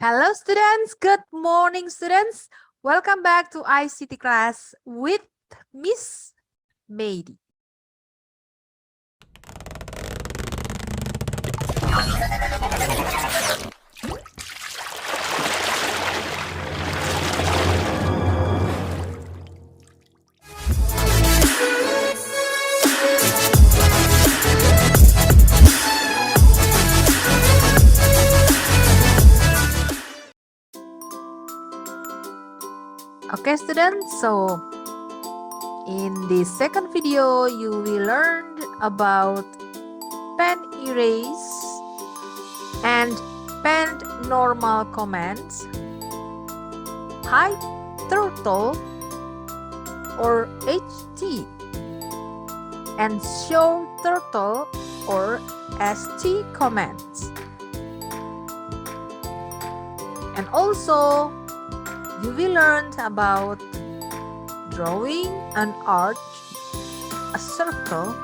Hello students, good morning students. Welcome back to ICT class with Miss Mady. Okay students, so in this second video you will learn about pen erase and pen normal commands, hide turtle or HT, and show turtle or ST commands. And also you will learn about drawing an arch, a circle,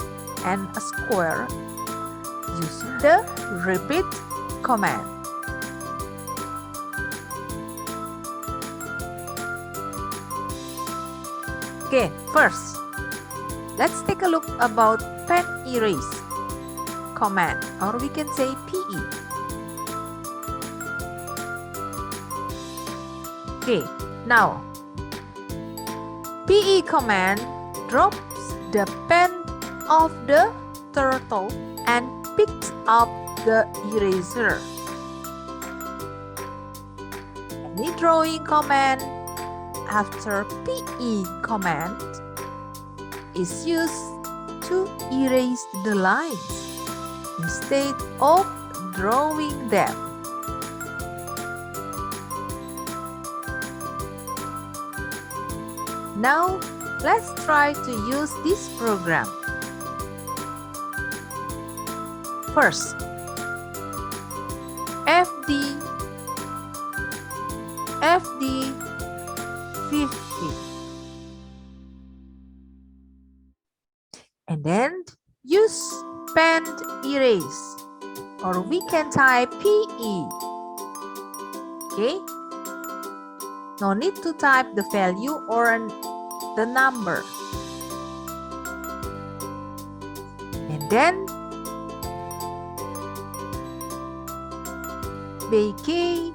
and a square using the repeat command. Okay, first, let's take a look about pen erase command, or we can say PE. Okay, now PE command drops the pen of the turtle and picks up the eraser. Any drawing command after PE command is used to erase the lines instead of drawing them. Now, let's try to use this program. First, FD 50. And then use pen erase, or we can type PE. Okay? No need to type the value or the number. And then BK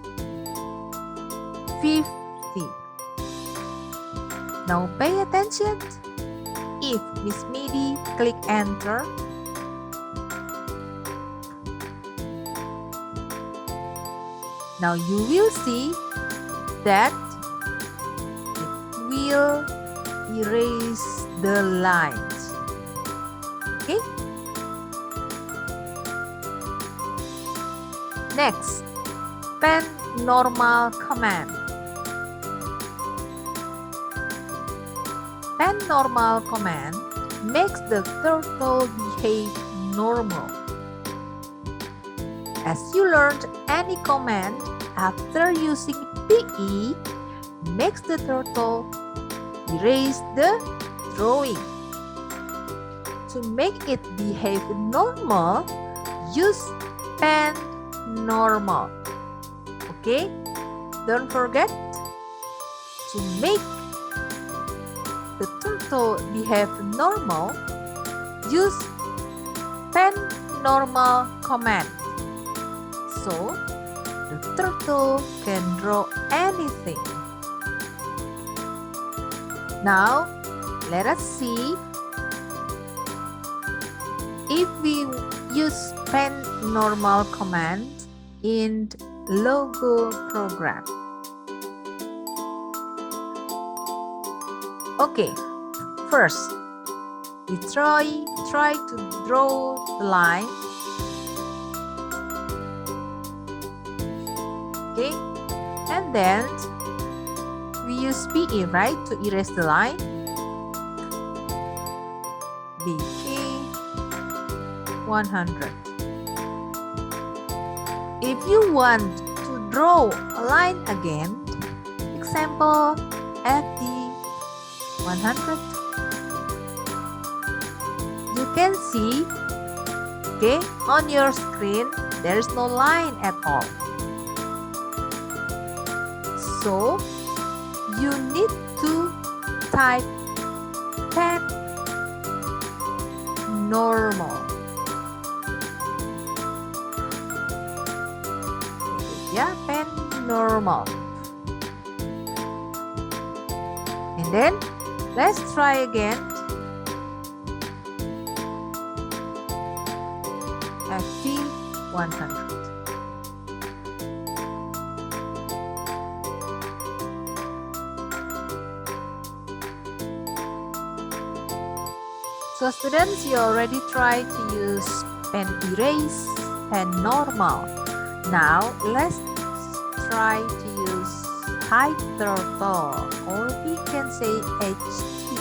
50. Now pay attention. If Miss Mady click enter, now you will see that will erase the lines. Okay. Next, pen normal command. Pen normal command makes the turtle behave normal. As you learned, any command after using PE makes the turtle erase the drawing. To make it behave normal, use pen normal. Okay? Don't forget to make the turtle behave normal, use pen normal command. So, the turtle can draw anything. Now, let us see if we use pen normal command in logo program. Okay, first, we try to draw the line. Okay, and then we use PE, right, to erase the line. BK 100. If you want to draw a line again, example FD 100, you can see, okay, on your screen there is no line at all. So you need to type pen normal. Yeah, pen normal. And then let's try again. FT 100. So students, you already tried to use pen erase, pen normal. Now let's try to use hide turtle, or we can say HT.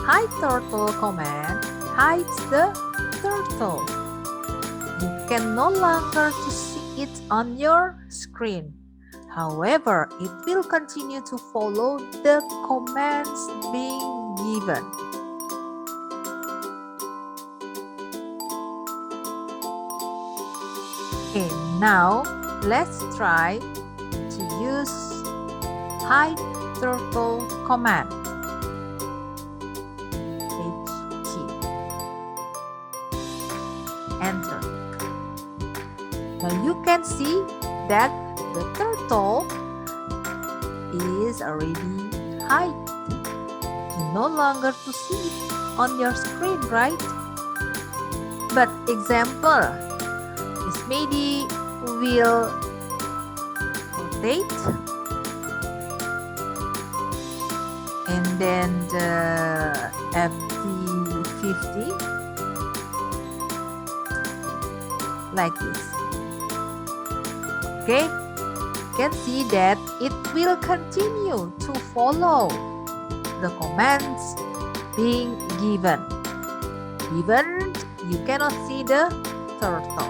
Hide turtle command hides the turtle. You can no longer to see it on your screen. However, it will continue to follow the commands being given. Okay, now let's try to use hide turtle command. HT. Enter. Now you can see that the turtle is already hide. You no longer to see it on your screen, right? But example, this maybe will rotate, and then the FT50 like this. Okay, you can see that it will continue to follow the commands being given. Even you cannot see the turtle.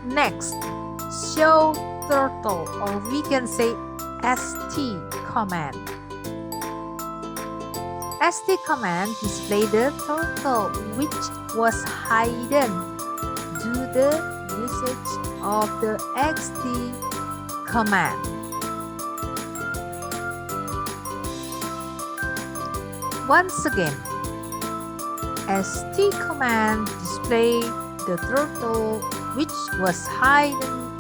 Next, show turtle, or we can say ST command. ST command display the turtle which was hidden due to the usage of the XT command. Once again, ST command display the turtle which was hidden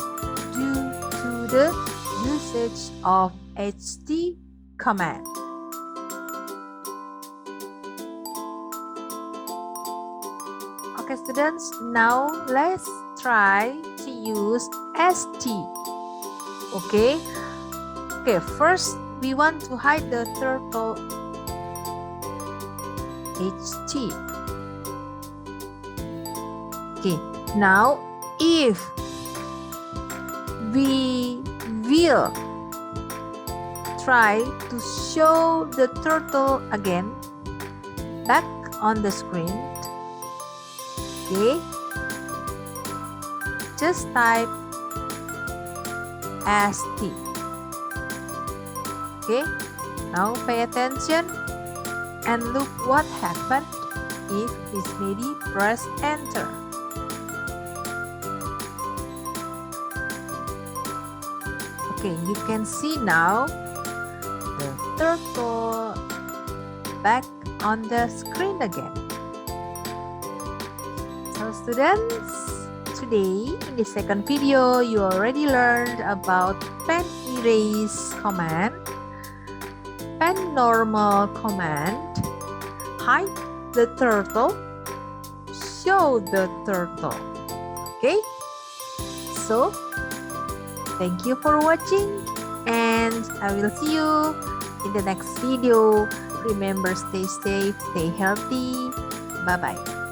due to the usage of HT command. Okay students, now let's try to use ST. Okay, first we want to hide the turtle HT. Okay, now if we will try to show the turtle again back on the screen, okay, just type ST. Okay, now pay attention and look what happened if this lady press enter. Okay, you can see now the turtle back on the screen again. So students, today in the second video you already learned about pen erase command, pen normal command, hide the turtle, show the turtle. Okay, so thank you for watching, and I will see you in the next video. Remember, stay safe, stay healthy. Bye bye.